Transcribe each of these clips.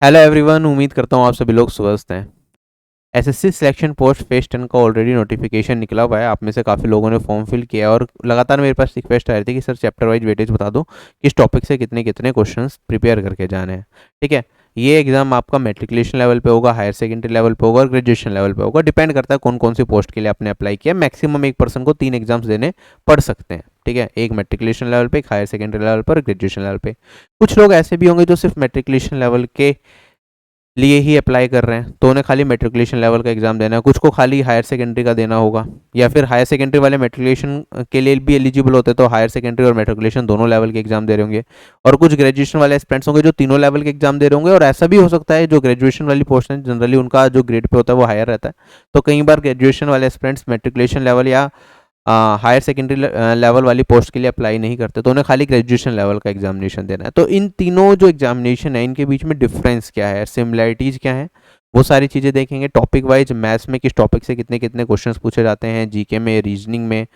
Hello everyone, उम्मीद करता हूँ आप सभी लोग स्वस्थ हैं। एसएससी सिलेक्शन पोस्ट फेज 10 का ऑलरेडी नोटिफिकेशन निकला हुआ है। आप में से काफ़ी लोगों ने फॉर्म फिल किया और लगातार मेरे पास रिक्वेस्ट आ रही थी कि सर चैप्टर वाइज वेटेज बता दो, किस टॉपिक से कितने कितने क्वेश्चंस प्रिपेयर करके जाने हैं। ठीक है, ये एग्ज़ाम आपका मेट्रिकुलेशन लेवल पे होगा, हायर सेकेंडरी लेवल पे होगा और ग्रेजुएशन लेवल पे होगा। डिपेंड करता है कौन कौन सी पोस्ट के लिए आपने अप्लाई किया। मैक्सिमम एक पर्सन को 3 एग्जाम्स देने पड़ सकते हैं। ठीक है, एक मेट्रिकुलेशन लेवल पे, एक हायर सेकेंडरी लेवल पर, ग्रेजुएशन लेवल पे। कुछ लोग ऐसे भी होंगे जो सिर्फ मेट्रिकुलेशन लेवल के लिए ही अप्लाई कर रहे हैं, तो उन्हें खाली मेट्रिकुलेशन लेवल का एग्ज़ाम देना है। कुछ को खाली हायर सेकेंडरी का देना होगा, या फिर हायर सेकेंडरी वाले मेट्रिकुलेशन के लिए भी एलिजिबल होते तो हायर सेकेंडरी और मेट्रिकुलेशन दोनों लेवल के एग्जाम दे रहे होंगे। और कुछ ग्रेजुएशन वाले एस्पिरेंट्स होंगे जो तीनों लेवल के एग्जाम दे रहे होंगे। और ऐसा भी हो सकता है जो ग्रेजुएशन वाली पोस्ट है जनरली उनका जो ग्रेड पे होता है वो हायर रहता है, तो कई बार ग्रेजुएशन वाले एस्पिरेंट्स मेट्रिकुलेशन लेवल या हायर सेकेंडरी लेवल वाली पोस्ट के लिए अप्लाई नहीं करते, तो उन्हें खाली ग्रेजुएशन लेवल का एग्जामिनेशन देना है। तो इन तीनों जो एग्जामिनेशन है इनके बीच में डिफरेंस क्या है, सिमिलैरिटीज़ क्या है, वो सारी चीज़ें देखेंगे। टॉपिक वाइज मैथ्स में किस टॉपिक से कितने कितने क्वेश्चंस पूछे जाते हैं, जीके में, रीजनिंग में।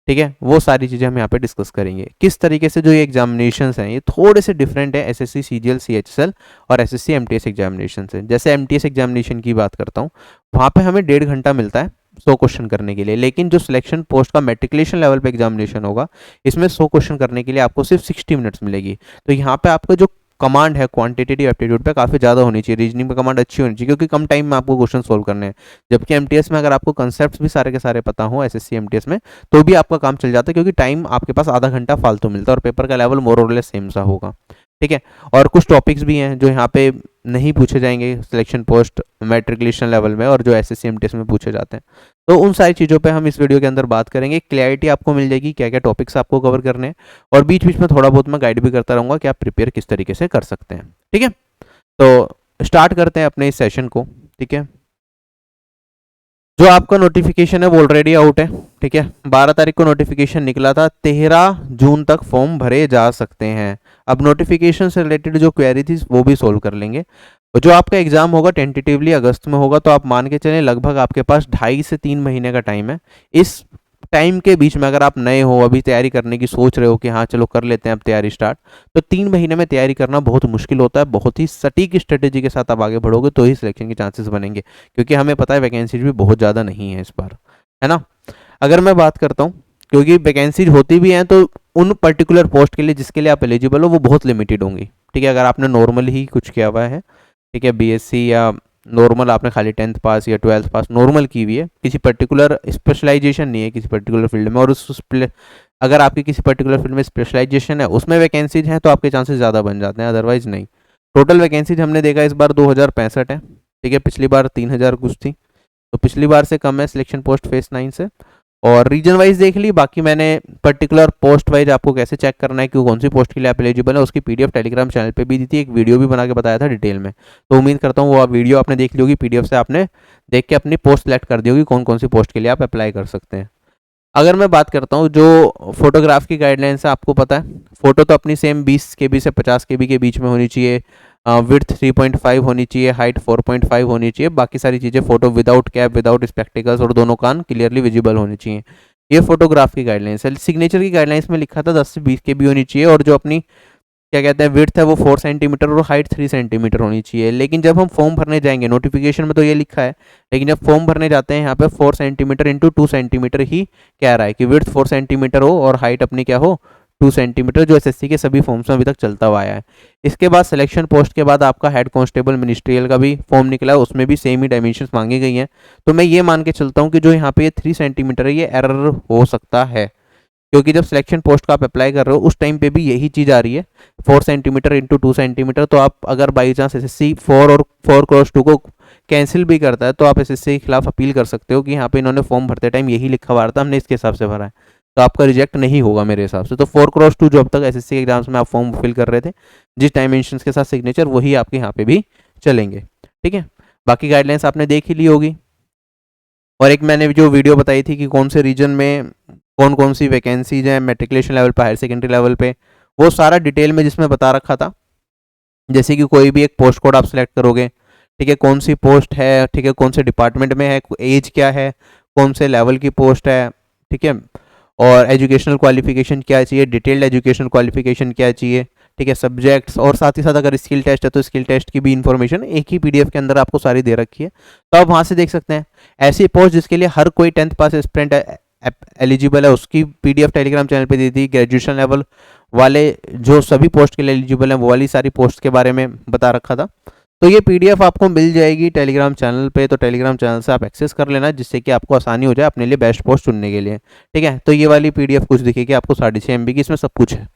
ठीक है, वो सारी चीज़ें हम यहाँ पे डिस्कस करेंगे। किस तरीके से जो ये एग्जामिनेशंस हैं ये थोड़े से डिफरेंट है एसएससी सीजीएल सीएचएसएल और एसएससी एमटीएस एग्जामिनेशन से। जैसे एमटीएस एग्जामिनेशन की बात करता हूँ, वहाँ पे हमें 1.5 घंटा मिलता है 100 क्वेश्चन करने के लिए। लेकिन जो सिलेक्शन पोस्ट का मेट्रिकुलेशन लेवल पे एग्जामिनेशन होगा, इसमें 100 क्वेश्चन करने के लिए आपको सिर्फ 60 मिनट्स मिलेगी। तो यहाँ पे आपका जो कमांड है क्वांटिटेटिव एप्टीट्यूड पे काफ़ी ज़्यादा होनी चाहिए, रीजनिंग पे कमांड अच्छी होनी चाहिए, क्योंकि कम टाइम में आपको क्वेश्चन सोल्व करने हैं। जबकि एमटीएस में अगर आपको कंसेप्ट भी सारे के सारे पता हो, एसएससी एमटीएस में, तो भी आपका काम चल जाता है, क्योंकि टाइम आपके पास आधा घंटा फालतू मिलता है और पेपर का लेवल मोर और लेस सेम सा होगा। ठीक है, और कुछ टॉपिक्स भी हैं जो यहाँ पे नहीं पूछे जाएंगे सिलेक्शन पोस्ट मैट्रिकुलेशन लेवल में और जो एसएससी एमटीएस में पूछे जाते हैं। तो उन सारी चीज़ों पे हम इस वीडियो के अंदर बात करेंगे। क्लैरिटी आपको मिल जाएगी क्या क्या टॉपिक्स आपको कवर करने हैं, और बीच बीच में थोड़ा बहुत मैं गाइड भी करता रहूँगा कि आप प्रिपेयर किस तरीके से कर सकते हैं। ठीक है, तो स्टार्ट करते हैं अपने इस सेशन को। ठीक है, जो आपका नोटिफिकेशन है वो ऑलरेडी आउट है। ठीक है, 12 तारीख को नोटिफिकेशन निकला था, 13 जून तक फॉर्म भरे जा सकते हैं। अब नोटिफिकेशन से रिलेटेड जो क्वेरी थी वो भी सोल्व कर लेंगे। जो आपका एग्जाम होगा टेंटेटिवली अगस्त में होगा, तो आप मान के चलें लगभग आपके पास 2.5 से 3 महीने का टाइम है। इस टाइम के बीच में अगर आप नए हो, अभी तैयारी करने की सोच रहे हो कि हाँ चलो कर लेते हैं अब तैयारी स्टार्ट, तो 3 महीने में तैयारी करना बहुत मुश्किल होता है। बहुत ही सटीक स्ट्रेटेजी के साथ आप आगे बढ़ोगे तो ही सिलेक्शन के चांसेस बनेंगे, क्योंकि हमें पता है वैकेंसीज भी बहुत ज़्यादा नहीं है इस बार, है ना। अगर मैं बात करता हूँ, क्योंकि वैकेंसीज होती भी हैं तो उन पर्टिकुलर पोस्ट के लिए जिसके लिए आप एलिजिबल हो वो बहुत लिमिटेड होंगी। ठीक है, अगर आपने नॉर्मल ही कुछ किया हुआ है, ठीक है, बीएससी या नॉर्मल आपने खाली 10th पास या 12th पास नॉर्मल की हुई है, किसी पर्टिकुलर स्पेशलाइजेशन नहीं है किसी पर्टिकुलर फील्ड में, और अगर आपकी किसी पर्टिकुलर फील्ड में स्पेशलाइजेशन है उसमें वैकेंसीज हैं तो आपके चांसेस ज़्यादा बन जाते हैं, अदरवाइज नहीं। टोटल वैकेंसीज हमने देखा इस बार 2065 है। ठीक है, पिछली बार 3000 कुछ थी, तो पिछली बार से कम है सिलेक्शन पोस्ट फेज 9 से। और रीजन वाइज देख ली, बाकी मैंने पर्टिकुलर पोस्ट वाइज आपको कैसे चेक करना है कि कौन सी पोस्ट के लिए आप एलिजिबल है उसकी पीडीएफ टेलीग्राम चैनल पे भी दी थी, एक वीडियो भी बना के बताया था डिटेल में। तो उम्मीद करता हूँ वो वीडियो आपने देख ली होगी, पीडीएफ से आपने देख के अपनी पोस्ट सेलेक्ट कर दी होगी कौन कौन सी पोस्ट के लिए आप अप्लाई कर सकते हैं। अगर मैं बात करता हूँ जो फोटोग्राफ की गाइडलाइंस है, आपको पता है फ़ोटो तो अपनी सेम 20 KB से 50 KB के बीच में होनी चाहिए, विड्थ 3.5 होनी चाहिए, हाइट 4.5 होनी चाहिए। बाकी सारी चीज़ें photo without cap, without spectacles और दोनों कान क्लियरली विजिबल होनी चाहिए। ये फोटोग्राफ की गाइडलाइंस है। सिग्नेचर की गाइडलाइंस में लिखा था 10 से 20 KB होनी चाहिए, और जो अपनी क्या कहते हैं विड्थ है वो 4 सेंटीमीटर और हाइट 3 सेंटीमीटर होनी चाहिए। लेकिन जब हम फॉर्म भरने जाएंगे, नोटिफिकेशन में तो ये लिखा है, लेकिन जब फॉर्म भरने जाते हैं यहाँ पे 4 सेंटीमीटर इंटू 2 सेंटीमीटर ही कह रहा है कि विड्थ 4 सेंटीमीटर हो और हाइट अपनी क्या हो 2 सेंटीमीटर, जो एसएससी के सभी फॉर्म्स में अभी तक चलता हुआ आया है। इसके बाद सिलेक्शन पोस्ट के बाद आपका हेड कांस्टेबल मिनिस्ट्रियल का भी फॉर्म निकला है, उसमें भी सेम ही डायमेंशंस मांगी गई हैं। तो मैं ये मान के चलता हूँ कि जो यहाँ पे ये 3 सेंटीमीटर है ये एरर हो सकता है, क्योंकि जब सिलेक्शन पोस्ट का आप अप्लाई कर रहे हो उस टाइम पे भी यही चीज़ आ रही है 4 सेंटीमीटर इंटू 2 सेंटीमीटर। तो आप अगर बाई चांस एसएससी 4 और 4x2 को कैंसिल भी करता है तो आप एसएससी के खिलाफ अपील कर सकते हो कि यहाँ पे इन्होंने फॉर्म भरते टाइम यही लिखा हुआ था, हमने इसके हिसाब से भरा है, तो आपका रिजेक्ट नहीं होगा मेरे हिसाब से। तो 4x2 जो अब तक एसएससी के एग्जाम्स में आप फॉर्म फिल कर रहे थे जिस डायमेंशन के साथ सिग्नेचर, वही आपके यहाँ पे भी चलेंगे। ठीक है, बाकी गाइडलाइंस आपने देख ही ली होगी। और एक मैंने जो वीडियो बताई थी कि कौन से रीजन में कौन कौन सी वैकेंसीज हैं मेट्रिकुलेशन लेवल पे, हायर सेकेंडरी लेवल पे, वो सारा डिटेल में जिसमें बता रखा था। जैसे कि कोई भी एक पोस्ट कोड आप सिलेक्ट करोगे, ठीक है, कौन सी पोस्ट है, ठीक है, कौन से डिपार्टमेंट में है, एज क्या है, कौन से लेवल की पोस्ट है, ठीक है, और एजुकेशनल क्वालिफिकेशन क्या चाहिए, डिटेल्ड एजुकेशनल क्वालिफिकेशन क्या चाहिए, ठीक है, सब्जेक्ट्स, और साथ ही साथ अगर स्किल टेस्ट है तो स्किल टेस्ट की भी इन्फॉर्मेशन एक ही पीडीएफ के अंदर आपको सारी दे रखी है, तो आप वहाँ से देख सकते हैं। ऐसी पोस्ट जिसके लिए हर कोई 10th पास एस्पिरेंट एलिजिबल है, उसकी पीडीएफ टेलीग्राम चैनल पे दी थी। ग्रेजुएशन लेवल वाले जो सभी पोस्ट के लिए एलिजिबल हैं वो वाली सारी पोस्ट के बारे में बता रखा था। तो ये पीडीएफ आपको मिल जाएगी टेलीग्राम चैनल पे, तो टेलीग्राम चैनल से आप एक्सेस कर लेना, जिससे कि आपको आसानी हो जाए अपने लिए बेस्ट पोस्ट चुनने के लिए। ठीक है, तो ये वाली पीडीएफ कुछ दिखेगी आपको 6.5 MB की, इसमें सब कुछ है।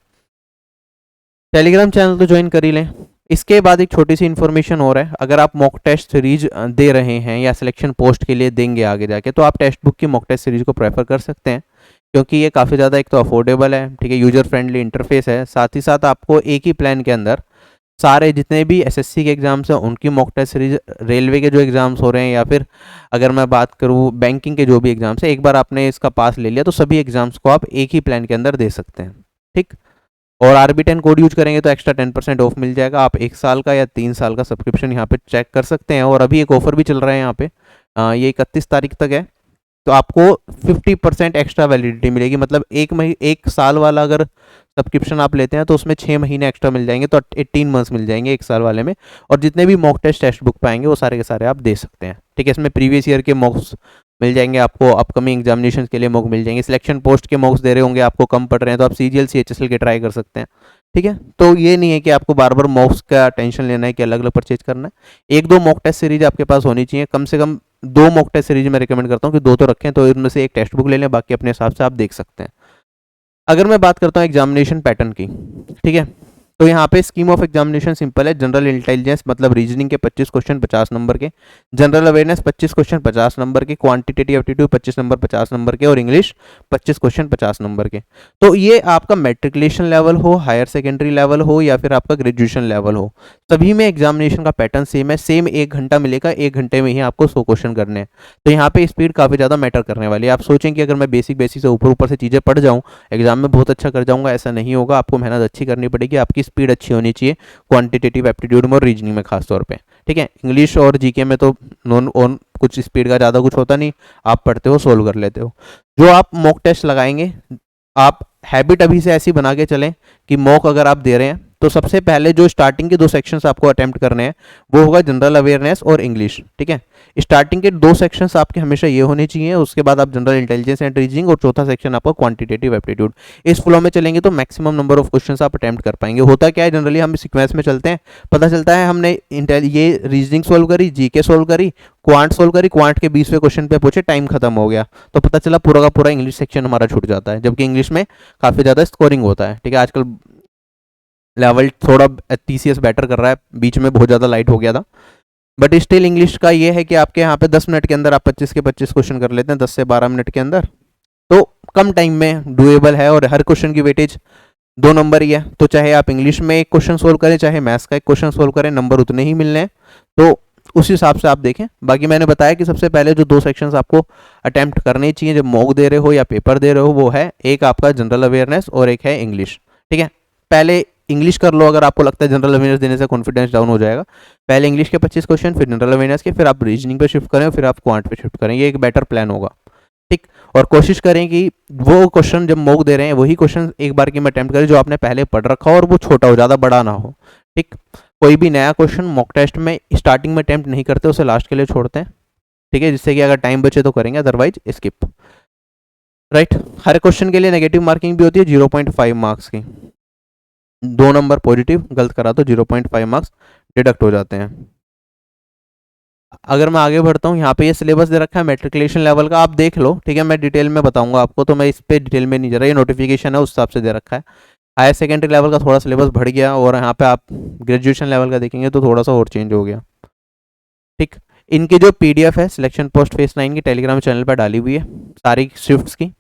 टेलीग्राम चैनल तो ज्वाइन कर ही लें। इसके बाद एक छोटी सी इन्फॉर्मेशन और है, अगर आप मॉक टेस्ट सीरीज दे रहे हैं या सिलेक्शन पोस्ट के लिए देंगे आगे जाके, तो आप टेक्स्ट बुक की मॉक टेस्ट सीरीज को प्रेफर कर सकते हैं, क्योंकि ये काफ़ी ज़्यादा एक तो अफोर्डेबल है, ठीक है, यूजर फ्रेंडली इंटरफेस है, साथ ही साथ आपको एक ही प्लान के अंदर सारे जितने भी एसएससी के एग्ज़ाम्स हैं उनकी मॉक टेस्ट सीरीज, रेलवे के जो एग्ज़ाम्स हो रहे हैं, या फिर अगर मैं बात करूँ बैंकिंग के जो भी एग्ज़ाम्स हैं, एक बार आपने इसका पास ले लिया तो सभी एग्ज़ाम्स को आप एक ही प्लान के अंदर दे सकते हैं। ठीक, और RB10 कोड यूज करेंगे तो एक्स्ट्रा 10% ऑफ मिल जाएगा। आप 1 साल का या 3 साल का सब्सक्रिप्शन यहाँ पे चेक कर सकते हैं, और अभी एक ऑफर भी चल रहा है यहाँ पे, ये 31 तारीख तक है, तो आपको 50% एक्स्ट्रा वैलिडिटी मिलेगी। मतलब 1 साल वाला अगर सब्सक्रिप्शन आप लेते हैं तो उसमें 6 महीने एक्स्ट्रा मिल जाएंगे, तो 18 मंथ्स मिल जाएंगे 1 साल वाले में, और जितने भी मॉक टेस्ट बुक पाएंगे वो सारे के सारे आप दे सकते हैं। ठीक है, इसमें प्रीवियस ईयर के मॉक्स मिल जाएंगे आपको, अपकमिंग एग्जामिनेशन के लिए मॉक मिल जाएंगे, सिलेक्शन पोस्ट के मॉक्स दे रहे होंगे, आपको कम पड़ रहे हैं तो आप CGL CHSL के ट्राई कर सकते हैं। ठीक है, तो ये नहीं है कि आपको बार बार मॉक्स का टेंशन लेना है कि अलग अलग परचेज करना है। 1-2 मॉक टेस्ट सीरीज आपके पास होनी चाहिए, कम से कम 2 मॉक टेस्ट सीरीज मैं रिकमेंड करता हूँ कि 2 तो रखें, तो इनमें से एक टेक्स्ट बुक ले लें, बाकी अपने हिसाब से आप देख सकते हैं। अगर मैं बात करता हूँ एग्जामिनेशन पैटर्न की, ठीक है, तो यहाँ पे स्कीम ऑफ एग्जामिनेशन सिंपल है। जनरल इंटेलिजेंस मतलब रीजनिंग के 25 क्वेश्चन 50 नंबर के, जनरल अवेयरनेस 25 क्वेश्चन 50 नंबर के, क्वांटिटेटिव एप्टीट्यूड 25 नंबर 50 नंबर के, और इंग्लिश 25 क्वेश्चन 50 नंबर के। तो ये आपका मैट्रिकुलेशन लेवल हो, हायर सेकेंडरी लेवल हो, या फिर आपका ग्रेजुएशन लेवल हो, सभी में एग्जामिनेशन का पैटर्न सेम है। सेम 1 घंटा मिलेगा, 1 घंटे में ही आपको 100 क्वेश्चन करने हैं। तो यहाँ पे स्पीड काफ़ी ज़्यादा मैटर करने वाली है। आप सोचें कि अगर मैं बेसिक से ऊपर से चीज़ें पढ़ जाऊँ, एग्जाम में बहुत अच्छा कर जाऊँगा, ऐसा नहीं होगा। आपको मेहनत अच्छी करनी पड़ेगी, आपकी स्पीड अच्छी होनी चाहिए क्वांटिटेटिव एप्टीट्यूड में और रीजनिंग में खास तौर पे। ठीक है, इंग्लिश और जीके में तो नॉन ऑन कुछ स्पीड का ज़्यादा कुछ होता नहीं, आप पढ़ते हो सोल्व कर लेते हो। जो आप मॉक टेस्ट लगाएंगे, आप हैबिट अभी से ऐसी बना के चलें कि मॉक अगर आप दे रहे हैं तो सबसे पहले जो स्टार्टिंग के 2 सेक्शंस आपको अटेम्प्ट करने हैं वो होगा जनरल अवेयरनेस और इंग्लिश। ठीक है, स्टार्टिंग के 2 सेक्शंस आपके हमेशा ये होने चाहिए, उसके बाद आप जनरल इंटेलिजेंस एंड रीजनिंग, और चौथा सेक्शन आपका क्वांटिटेटिव एप्टीट्यूड। इस फ्लो में चलेंगे तो मैक्सिमम नंबर ऑफ क्वेश्चंस आप अटेम्प्ट कर पाएंगे। होता क्या है, जनरली हम सीक्वेंस में चलते हैं, पता चलता है हमने ये रीजनिंग सोल्व करी, जीके सोल्व करी, क्वांट सोल्व करी, क्वांट के 20वें क्वेश्चन पे पूछे, टाइम खत्म हो गया, तो पता चला पूरा का पूरा इंग्लिश सेक्शन हमारा छूट जाता है, जबकि इंग्लिश में काफ़ी ज़्यादा स्कोरिंग होता है। ठीक है, आजकल लेवल थोड़ा TCS बेटर कर रहा है, बीच में बहुत ज़्यादा लाइट हो गया था, बट स्टिल इंग्लिश का ये है कि आपके यहाँ पे 10 मिनट के अंदर आप 25 के 25 क्वेश्चन कर लेते हैं, 10 से 12 मिनट के अंदर, तो कम टाइम में डुएबल है, और हर क्वेश्चन की वेटेज 2 नंबर ही है। तो चाहे आप इंग्लिश में एक क्वेश्चन सोल्व करें, चाहे मैथ्स का एक क्वेश्चन सोल्व करें, नंबर उतने ही मिलने हैं। तो उस हिसाब से आप देखें। बाकी मैंने बताया कि सबसे पहले जो 2 सेक्शंस आपको अटेम्प्ट करने चाहिए जब मॉक दे रहे हो या पेपर दे रहे हो, वो है एक आपका जनरल अवेयरनेस और एक है इंग्लिश। ठीक है, पहले इंग्लिश कर लो, अगर आपको लगता है जनरल अवेयरनेस देने से कॉन्फिडेंस डाउन हो जाएगा। पहले इंग्लिश के 25 क्वेश्चन, फिर जनरल अवेयरनेस के, फिर आप रीजनिंग पे शिफ्ट करें, फिर आप क्वांट पे शिफ्ट करें, ये एक बेटर प्लान होगा। ठीक, और कोशिश करें कि वो क्वेश्चन जब मॉक दे रहे हैं वही क्वेश्चन एक बार की में अटेम्प्ट करें जो आपने पहले पढ़ रखा हो, और वो छोटा हो, ज़्यादा बड़ा ना हो। ठीक, कोई भी नया क्वेश्चन मॉक टेस्ट में स्टार्टिंग में अटेम्प्ट नहीं करते, उसे लास्ट के लिए छोड़ते हैं। ठीक है, जिससे कि अगर टाइम बचे तो करेंगे, अदरवाइज स्किप। राइट, हर क्वेश्चन के लिए नेगेटिव मार्किंग भी होती है 0.5 मार्क्स की। 2 नंबर पॉजिटिव गलत करा तो 0.5 मार्क्स डिडक्ट हो जाते हैं। अगर मैं आगे बढ़ता हूँ, यहाँ पे ये सिलेबस दे रखा है मैट्रिकुलेशन लेवल का, आप देख लो। ठीक है, मैं डिटेल में बताऊंगा आपको, तो मैं इस पे डिटेल में नहीं जा रहा, ये नोटिफिकेशन है उस हिसाब से दे रखा है। हायर सेकेंडरी लेवल का थोड़ा सिलेबस बढ़ गया, और यहाँ पे आप ग्रेजुएशन लेवल का देखेंगे तो थोड़ा सा और चेंज हो गया। ठीक, इनकी जो PDF है सिलेक्शन पोस्ट फेज 9 की टेलीग्राम चैनल पर डाली हुई है सारी शिफ्ट्स की।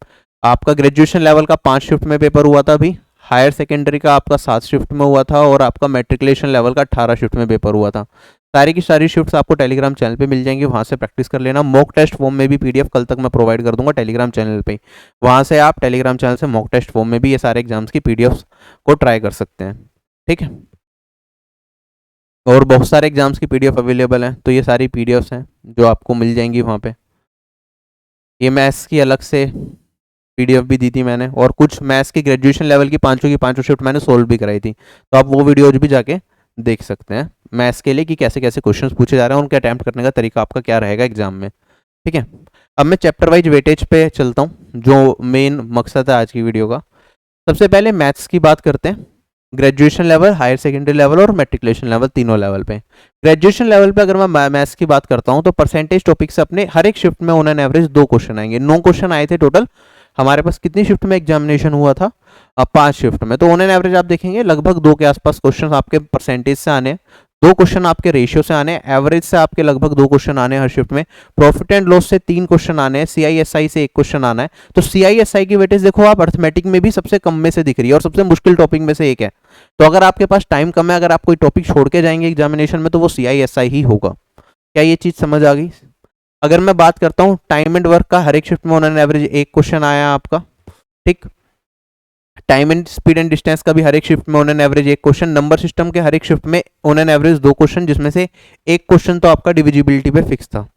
आपका ग्रेजुएशन लेवल का 5 शिफ्ट में पेपर हुआ था अभी, हायर सेकेंडरी का आपका 7 शिफ्ट में हुआ था, और आपका मैट्रिकुलेशन लेवल का 18 शिफ्ट में पेपर हुआ था। सारी की सारी शिफ्ट्स आपको टेलीग्राम चैनल पे मिल जाएंगी, वहाँ से प्रैक्टिस कर लेना। मॉक टेस्ट फॉर्म में भी PDF कल तक मैं प्रोवाइड कर दूंगा टेलीग्राम चैनल पे, वहाँ से आप टेलीग्राम चैनल से मॉक टेस्ट फॉर्म में भी ये सारे एग्जाम्स की PDFs को ट्राई कर सकते हैं। ठीक है, और बहुत सारे एग्जाम्स की PDF अवेलेबल हैं, तो ये सारी PDFs हैं जो आपको मिल जाएंगी वहाँ पे। ये मैथ्स की अलग से पीडीएफ भी दी थी मैंने, और कुछ मैथ्स की ग्रेजुएशन लेवल की पांचों शिफ्ट मैंने सोल्व भी कराई थी, तो आप वो वीडियोज भी जाके देख सकते हैं मैथ्स के लिए कि कैसे कैसे क्वेश्चंस पूछे जा रहे हैं, उनके अटैम्प्ट करने का तरीका आपका क्या रहेगा एग्जाम में। ठीक है, अब मैं चैप्टर वाइज वेटेज पे चलता हूँ, जो मेन मकसद है आज की वीडियो का। सबसे पहले मैथ्स की बात करते हैं, graduation level, higher secondary level और मैट्रिकुलेशन लेवल, तीनों लेवल पे। ग्रेजुएशन लेवल पे अगर मैं मैथ्स की बात करता हूँ तो परसेंटेज टॉपिक से अपने हर एक शिफ्ट में ऑन एन एवरेज 2 क्वेश्चन आएंगे। 9 क्वेश्चन आए थे टोटल हमारे पास, कितनी शिफ्ट में एग्जामिनेशन हुआ था, अब 5 शिफ्ट में, तो ऑन एन एवरेज आप देखेंगे लगभग 2 के आसपास क्वेश्चन आपके परसेंटेज से आने, 2 क्वेश्चन आपके रेशियो से आने, एवरेज से आपके लगभग 2 क्वेश्चन आने हर शिफ्ट में, प्रॉफिट एंड लॉस से 3 क्वेश्चन आने हैं, सीआईएसआई से 1 क्वेश्चन आना है। तो सीआईएसआई की वेटेज देखो आप अर्थमेटिक में भी सबसे कम में से दिख रही है और सबसे मुश्किल टॉपिक में से एक है। तो अगर आपके पास टाइम कम है, अगर आप कोई टॉपिक छोड़ के जाएंगे एग्जामिनेशन में, तो वो सीआईएसआई ही होगा। क्या ये चीज समझ आ गई? अगर मैं बात करता हूँ टाइम एंड वर्क का, हर एक शिफ्ट में ऑन एन एवरेज 1 क्वेश्चन आया आपका। ठीक, time and speed and distance का भी हर एक शिफ्ट में on an average 1 question, number system के हर एक शिफ्ट में ऑन एन एवरेज 2 क्वेश्चन, जिसमें से 1 क्वेश्चन तो आपका डिविजिबिलिटी पे फिक्स था।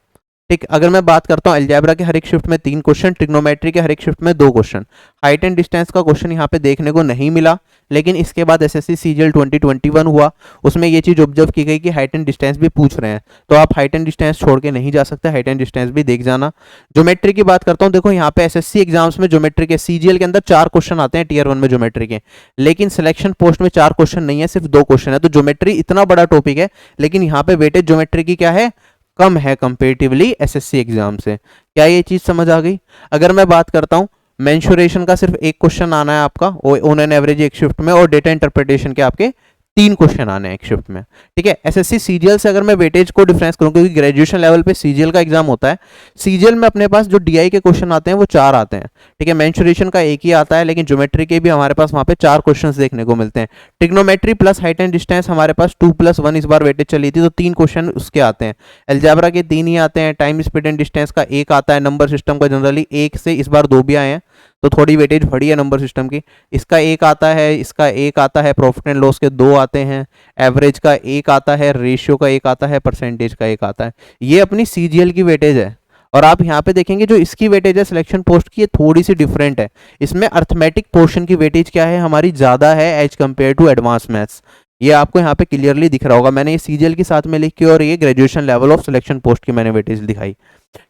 ठीक, अगर मैं बात करता हूँ अलजेब्रा के हर एक शिफ्ट में 3 क्वेश्चन, ट्रिग्नोमेट्री के हर एक शिफ्ट में 2 क्वेश्चन। हाइट एंड डिस्टेंस का क्वेश्चन यहाँ पे देखने को नहीं मिला, लेकिन इसके बाद एसएससी सीजीएल 2021 हुआ, उसमें ये चीज़ ऑब्जर्व की गई कि हाइट एंड डिस्टेंस भी पूछ रहे हैं, तो आप हाइट एंड डिस्टेंस छोड़ के नहीं जा सकते, हाइट एंड डिस्टेंस भी देख जाना। ज्योमेट्री की बात करता हूँ, देखो यहाँ पे एसएससी एग्जाम्स में ज्योमेट्री के सीजीएल के अंदर 4 क्वेश्चन आते हैं टीयर 1 में ज्योमेट्री के, लेकिन सिलेक्शन पोस्ट में 4 क्वेश्चन नहीं है, सिर्फ 2 क्वेश्चन है। तो ज्योमेट्री इतना बड़ा टॉपिक है, लेकिन यहाँ पे वेटेज ज्योमेट्री की क्या है, कम है कंपेरेटिवली एसएससी एग्जाम से। क्या ये चीज समझ आ गई? अगर मैं बात करता हूँ मेंसुरेशन का, सिर्फ 1 क्वेश्चन आना है आपका ऑन एन एवरेज 1 शिफ्ट में, और डेटा इंटरप्रिटेशन के आपके 3 क्वेश्चन आने हैं 1 शिफ्ट में। ठीक है, एसएससी सीजीएल से अगर मैं वेटेज को डिफरेंस करूं, क्योंकि ग्रेजुएशन लेवल पे सीजीएल का एग्जाम होता है, सीजीएल में अपने पास जो डीआई के क्वेश्चन आते हैं वो 4 आते हैं। ठीक है, मेंसुरेशन का 1 ही आता है, लेकिन ज्योमेट्री के भी हमारे पास वहां पे 4 क्वेश्चन देखने को मिलते हैं। Trigonometry plus height and distance हमारे पास 2+1 इस बार वेटेज चली थी, तो 3 क्वेश्चन उसके आते हैं। अलजेब्रा के 3 ही आते हैं, टाइम स्पीड एंड डिस्टेंस का 1 आता है, नंबर सिस्टम का जनरली 1 से इस बार 2 भी आए हैं, तो थोड़ी वेटेज बढ़ी है नंबर सिस्टम की। इसका 1 आता है, इसका 1 आता है, प्रॉफिट एंड लॉस के 2 आते हैं, एवरेज का 1 आता है, रेशियो का 1 आता है, परसेंटेज का 1 आता है। ये अपनी सीजीएल की वेटेज है। और आप यहाँ पे देखेंगे जो इसकी वेटेज है सिलेक्शन पोस्ट की, ये थोड़ी सी डिफरेंट है। इसमें अर्थमेटिक पोर्शन की वेटेज क्या है, हमारी ज़्यादा है as compare to advance maths. ये आपको यहाँ पे क्लियरली दिख रहा होगा, मैंने ये सीजीएल के साथ में लिख के और ये graduation level of selection post की मैंने वेटेज दिखाई।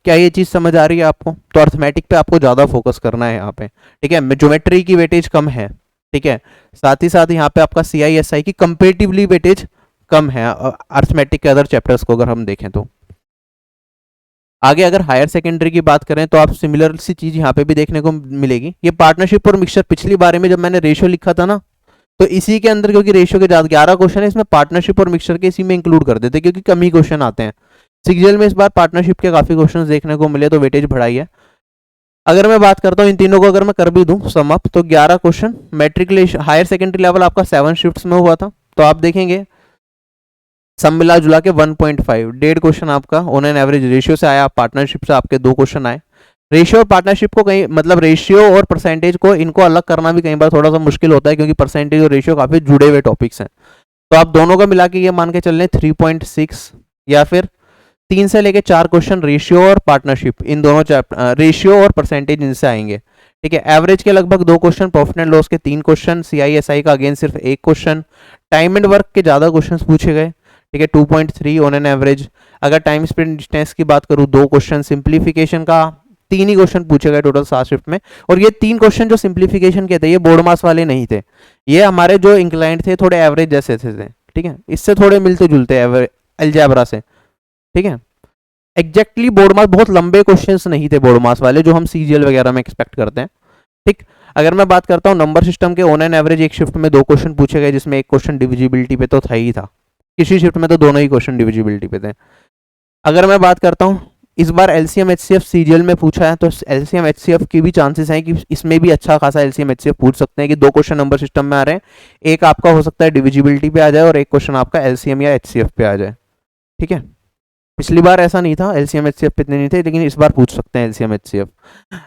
क्या ये चीज़ समझ आ रही है आपको? तो अर्थमेटिक पे आपको ज़्यादा फोकस करना है यहाँ पे। ठीक है, ज्योमेट्री की वेटेज कम है। ठीक है, साथ ही साथ यहाँ पे आपका सीआईएसआई की कंपेरेटिवली वेटेज कम है अर्थमेटिक के अदर चैप्टर्स को अगर हम देखें तो। आगे अगर हायर सेकेंडरी की बात करें तो आप सिमिलर सी चीज़ यहाँ पे भी देखने को मिलेगी। ये पार्टनरशिप और मिक्सचर, पिछली बारे में जब मैंने रेशियो लिखा था ना, तो इसी के अंदर, क्योंकि रेशियो के 11 क्वेश्चन है, इसमें पार्टनरशिप और मिक्सचर के इसी में इंक्लूड कर देते, क्योंकि कम ही क्वेश्चन आते हैं। सीजीएल में इस बार पार्टनरशिप के काफ़ी क्वेश्चन देखने को मिले, तो वेटेज बढ़ाई है। अगर मैं बात करता हूँ इन तीनों को अगर मैं कर भी दूँ सम अप, तो 11 question. Matriculation higher secondary level आपका 7 शिफ्ट्स में हुआ था, तो आप देखेंगे सब मिला जुला के 1.5, 1.5 क्वेश्चन आपका ऑन एन एवरेज रेशियो से आया, पार्टनरशिप से आपके 2 क्वेश्चन आए। रेशियो और पार्टनरशिप को कहीं, मतलब रेशियो और परसेंटेज को, इनको अलग करना भी कई बार थोड़ा सा मुश्किल होता है, क्योंकि परसेंटेज और रेशियो काफ़ी जुड़े हुए टॉपिक्स हैं। तो आप दोनों का मिला के ये मान के चल रहे 3.6, या फिर 3 से लेके 4 क्वेश्चन रेशियो और पार्टनरशिप, इन दोनों चैप्टर रेशियो और परसेंटेज इनसे आएंगे। ठीक है, एवरेज के लगभग 2 क्वेश्चन, प्रॉफिट एंड लॉस के 3 क्वेश्चन, सीआईएसआई का अगेन सिर्फ 1 क्वेश्चन, टाइम एंड वर्क के ज़्यादा क्वेश्चन पूछे गए। ठीक है, 2.3 ऑन एन एवरेज। अगर टाइम स्पीड डिस्टेंस की बात करूँ 2 क्वेश्चन, सिंप्लीफिकेशन का 3 ही क्वेश्चन पूछे गए टोटल 7 शिफ्ट में। और ये 3 क्वेश्चन जो सिंप्लीफिकेशन के थे, ये बोर्ड मास वाले नहीं थे, ये हमारे जो इंक्लाइंट थे थोड़े एवरेज जैसे थे। ठीक है, इससे थोड़े मिलते जुलते अलजेब्रा से। ठीक है, एग्जैक्टली बोर्ड मास, बहुत लंबे क्वेश्चंस नहीं थे बोर्ड मास वाले जो हम सीजीएल वगैरह में एक्सपेक्ट करते हैं। ठीक, अगर मैं बात करता हूँ नंबर सिस्टम के, ऑन एन एवरेज 1 शिफ्ट में 2 क्वेश्चन पूछे गए, जिसमें 1 क्वेश्चन डिविजिबिलिटी पे तो था ही था, किसी शिफ्ट में तो दोनों ही क्वेश्चन डिविजिबिलिटी पे थे। अगर मैं बात करता हूँ इस बार एलसीएम एचसीएफ सीजीएल में पूछा है, तो एलसीएम एचसीएफ की भी चांसेस हैं कि इसमें भी अच्छा खासा एलसीएम एचसीएफ पूछ सकते हैं, कि 2 क्वेश्चन नंबर सिस्टम में आ रहे हैं, एक आपका हो सकता है डिविजिबिलिटी पे आ जाए और एक क्वेश्चन आपका एलसीएम या एचसीएफ पे आ जाए। ठीक है, पिछली बार ऐसा नहीं था, एलसीएम एचसीएफ पे इतने नहीं थे, लेकिन इस बार पूछ सकते हैं एलसीएम एचसीएफ।